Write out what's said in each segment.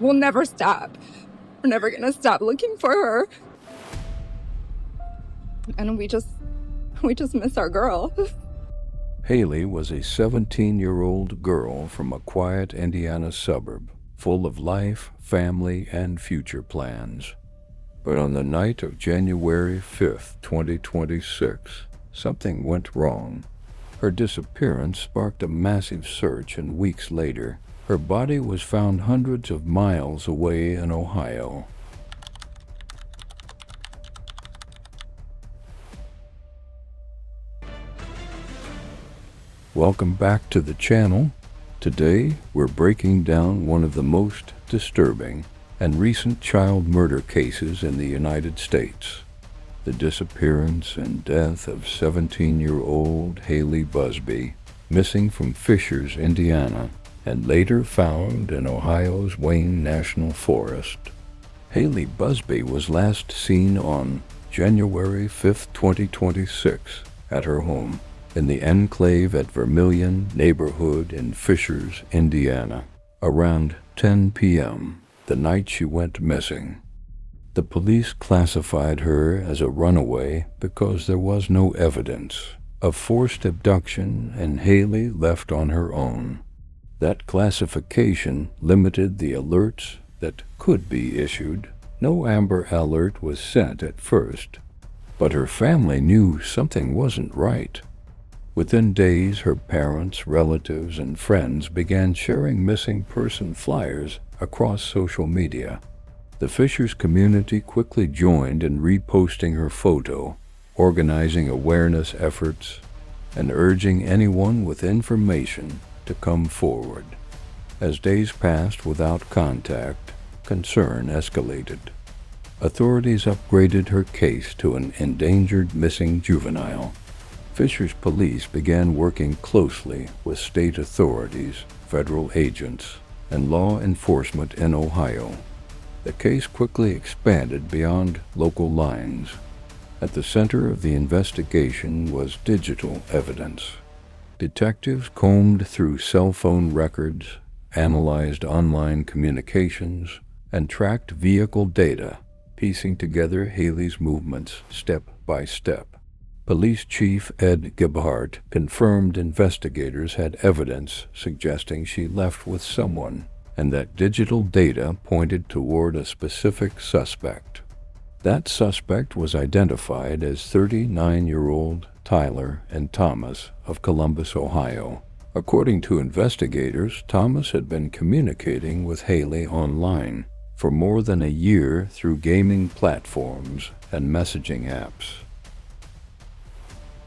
We'll never stop. We're never gonna stop looking for her. And we just miss our girl. Hailey was a 17-year-old girl from a quiet Indiana suburb, full of life, family, and future plans. But on the night of January 5th, 2026, something went wrong. Her disappearance sparked a massive search, and weeks later, her body was found hundreds of miles away in Ohio. Welcome back to the channel. Today, we're breaking down one of the most disturbing and recent child murder cases in the United States. The disappearance and death of 17-year-old Hailey Buzbee, missing from Fishers, Indiana, and later found in Ohio's Wayne National Forest. Hailey Buzbee was last seen on January 5, 2026, at her home in the enclave at Vermilion neighborhood in Fishers, Indiana, around 10 p.m., the night she went missing. The police classified her as a runaway because there was no evidence of forced abduction and Hailey left on her own. That classification limited the alerts that could be issued. No Amber Alert was sent at first, but her family knew something wasn't right. Within days, her parents, relatives, and friends began sharing missing person flyers across social media. The Fishers community quickly joined in reposting her photo, organizing awareness efforts, and urging anyone with information to come forward. As days passed without contact, concern escalated. Authorities upgraded her case to an endangered missing juvenile. Fishers police began working closely with state authorities, federal agents, and law enforcement in Ohio. The case quickly expanded beyond local lines. At the center of the investigation was digital evidence. Detectives combed through cell phone records, analyzed online communications, and tracked vehicle data, piecing together Hailey's movements step by step. Police Chief Ed Gebhardt confirmed investigators had evidence suggesting she left with someone, and that digital data pointed toward a specific suspect. That suspect was identified as 39-year-old Tyler and Thomas of Columbus, Ohio. According to investigators, Thomas had been communicating with Hailey online for more than a year through gaming platforms and messaging apps.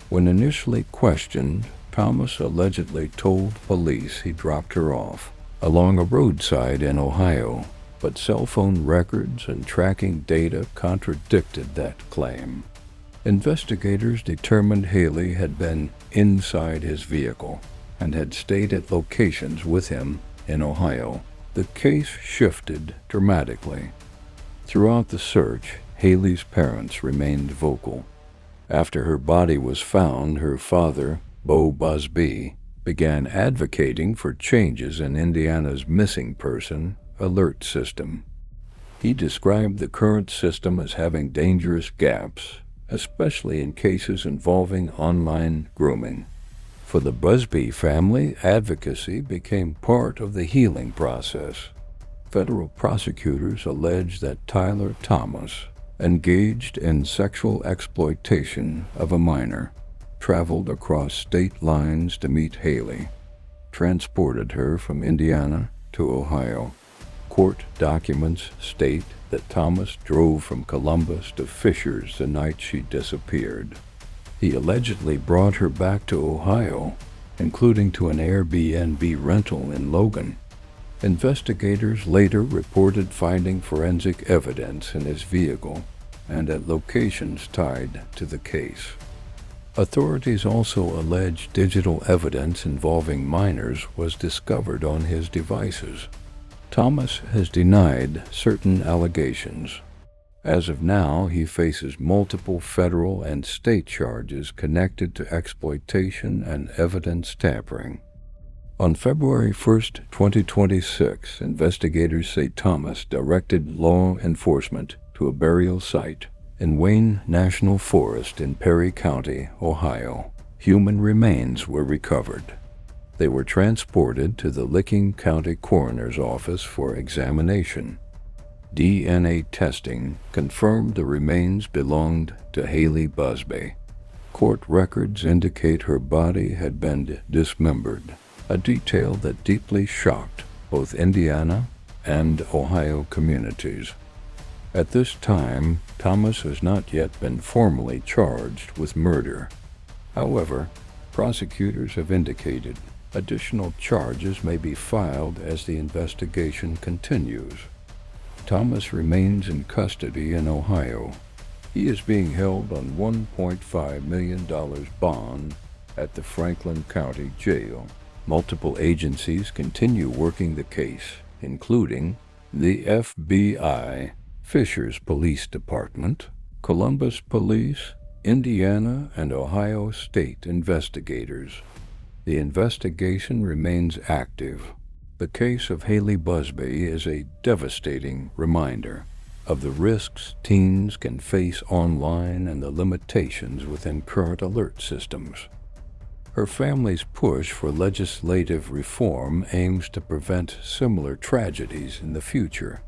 When initially questioned, Thomas allegedly told police he dropped her off along a roadside in Ohio, but cell phone records and tracking data contradicted that claim. Investigators determined Hailey had been inside his vehicle and had stayed at locations with him in Ohio. The case shifted dramatically. Throughout the search, Hailey's parents remained vocal. After her body was found, her father, Bo Buzbee, began advocating for changes in Indiana's missing person alert system. He described the current system as having dangerous gaps, especially in cases involving online grooming. For the Buzbee family, advocacy became part of the healing process. Federal prosecutors alleged that Tyler Thomas engaged in sexual exploitation of a minor, traveled across state lines to meet Hailey, transported her from Indiana to Ohio. Court documents state that Thomas drove from Columbus to Fishers the night she disappeared. He allegedly brought her back to Ohio, including to an Airbnb rental in Logan. Investigators later reported finding forensic evidence in his vehicle and at locations tied to the case. Authorities also allege digital evidence involving minors was discovered on his devices. Thomas has denied certain allegations. As of now, he faces multiple federal and state charges connected to exploitation and evidence tampering. On February 1st, 2026, investigators say Thomas directed law enforcement to a burial site in Wayne National Forest in Perry County, Ohio. Human remains were recovered. They were transported to the Licking County Coroner's Office for examination. DNA testing confirmed the remains belonged to Hailey Buzbee. Court records indicate her body had been dismembered, a detail that deeply shocked both Indiana and Ohio communities. At this time, Thomas has not yet been formally charged with murder. However, prosecutors have indicated additional charges may be filed as the investigation continues. Thomas remains in custody in Ohio. He is being held on $1.5 million bond at the Franklin County Jail. Multiple agencies continue working the case, including the FBI, Fishers Police Department, Columbus Police, Indiana and Ohio State investigators. The investigation remains active. The case of Hailey Buzbee is a devastating reminder of the risks teens can face online and the limitations within current alert systems. Her family's push for legislative reform aims to prevent similar tragedies in the future.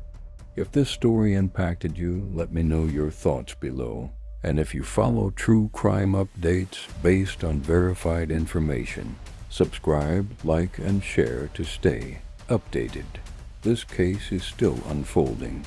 If this story impacted you, let me know your thoughts below. And if you follow true crime updates based on verified information, subscribe, like, and share to stay updated. This case is still unfolding.